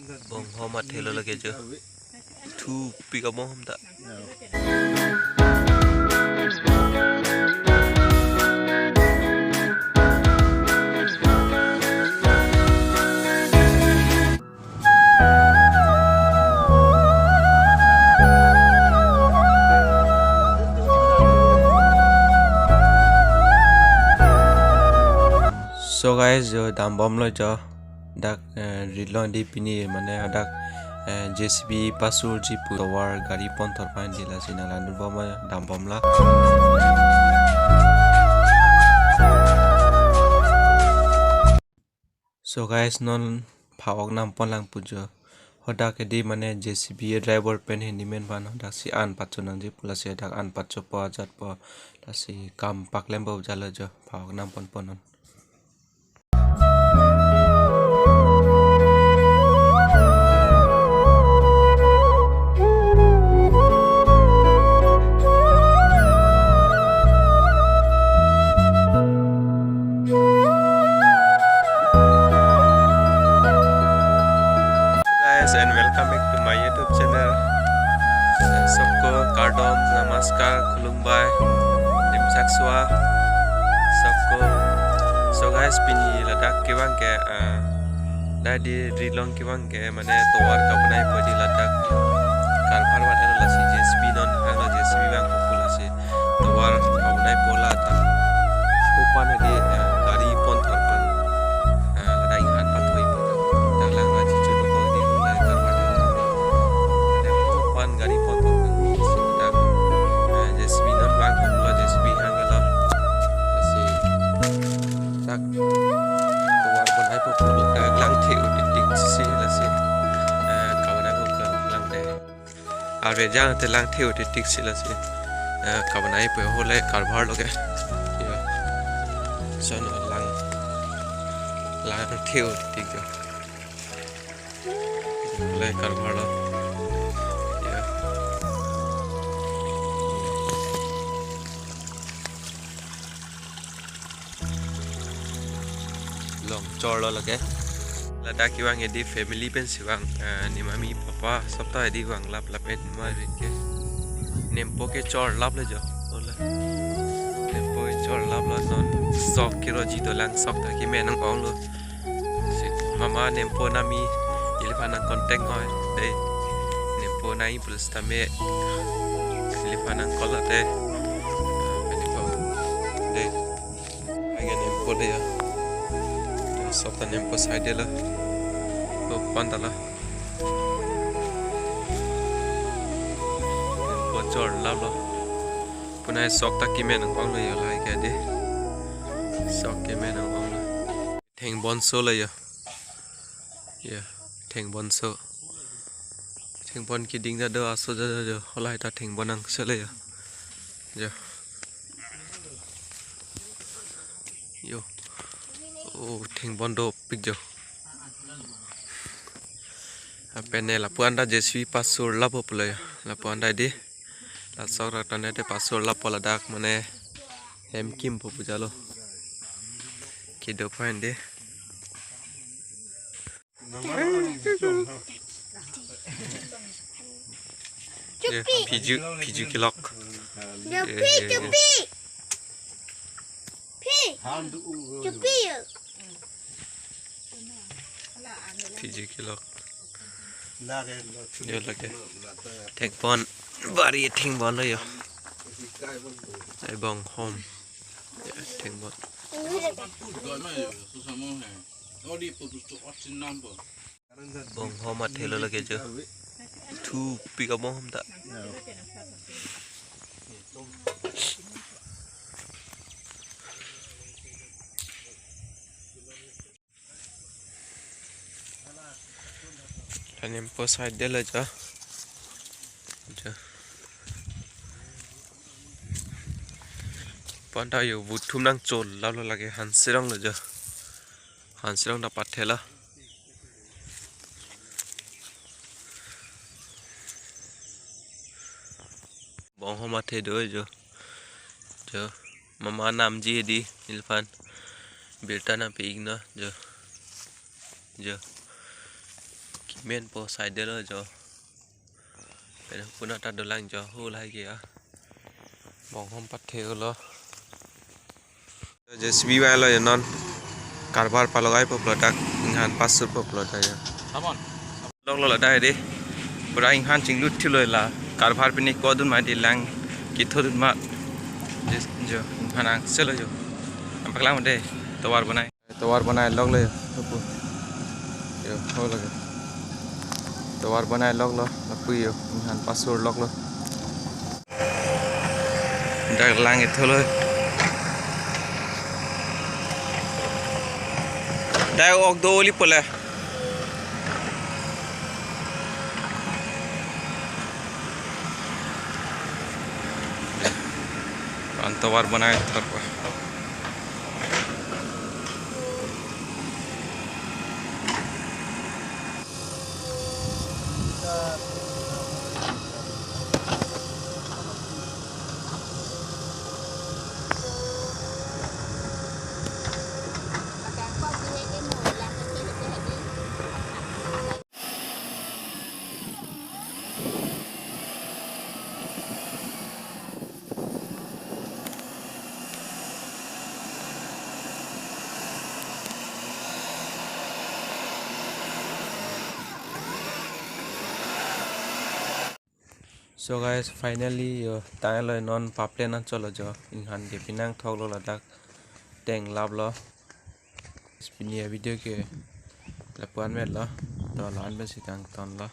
bong hom at hello lagi je tu pick up hom tak so guys dam bom lo jo dak rilon di Pini mane dak JCB pasur jipu tawar gari pontor pan dila sinalan bom dam bom la so guys non phawak nam ponlang pujo hodak edi mane JCB driver pen handyman pan hodak si an patcho nang ji pula si dak an patcho po ajat po la si kam paklem bo jala jo phawak nam pon ponon and welcome back to my YouTube channel. सबको कार्डम नमस्कार खुलुमबाय दिमsak swa सबको so guys Pini ladak kiwang ke dadi rilong kiwang ke mane towar kapnai podi ladak karbar wat elo lasi JCB non halo JCB bang popula si towar kapnai pola ta upan di gari pon tharpan ladai han pathoi pada dalang aji chudu ko di mulai karbar upan gari pon tharpan JCB non bang popula JCB hangelo lasi tak towar pon ai popula lang theu tik si lasi kawanai popula lang de arve jang te lang theu tik si lasi kawanai pe hole karbar loge so no lang theu tik jo le karbar lo long chorlo lage lada kiwang edi family pen siwang ni mami papa sabta edi wang lap lapet ma rinke nempo ke chor lap le jo ola nempo ke chor lap lo non sok kiro ji to lang sok ta ki menang ong lo mama nempo nami ilfana contact ngoi de nempo nai plus tame ilfana kolate de again nempo de सबका नेमको side ला तो पंदला नेमको चोर लालो पुनः सकता की में नंगों ले यो लाई के दे सक के में नंगों ले ठेंग बंसो ले यो ठेंग बंसो ठेंग बन की डिंग दा आसो दा हलाई ता ठेंग बनंग से ले यो oh thing bondo picture apene la puanda JCB pasur la popule la puanda di la sora tane te pasur la pola dak mane hem kim popu jalo kido find de piju kilok Piji kilo, yo lagi, tek pon, bari ting bon lo yo, bong home, ting bon. Bong home at hello lagi jo, tu pick up home tak. Nempo side de la ja panda yo buthum nang chol la lo lage hansirang lo ja hansirang da pathela bong homa the do jo mama nam ji di ilfan बेटा ना पे इग्ना जो जो main po side lo jo pero puna ta dolang jo hu lai kia bong hom pat the lo JCB ba lo non karbar palogai po product inhan pasur po product ya Come on. log lo dai de pura inhan chinglut thilo la karbar pini kodun ma di lang kithodun ma jo inhan ang selo jo ampaklang de tawar banai log le yo ho lage tawar banai log lo lapui yo inhan pasur log lo dak lang itholo dai ok do li pole tawar banai tarpa So guys, finally tanglo non paple na cholo jo inhan de pinang thok lo ladak teng lab lo spini video ke lapuan met lo to lan ben sikang ton lo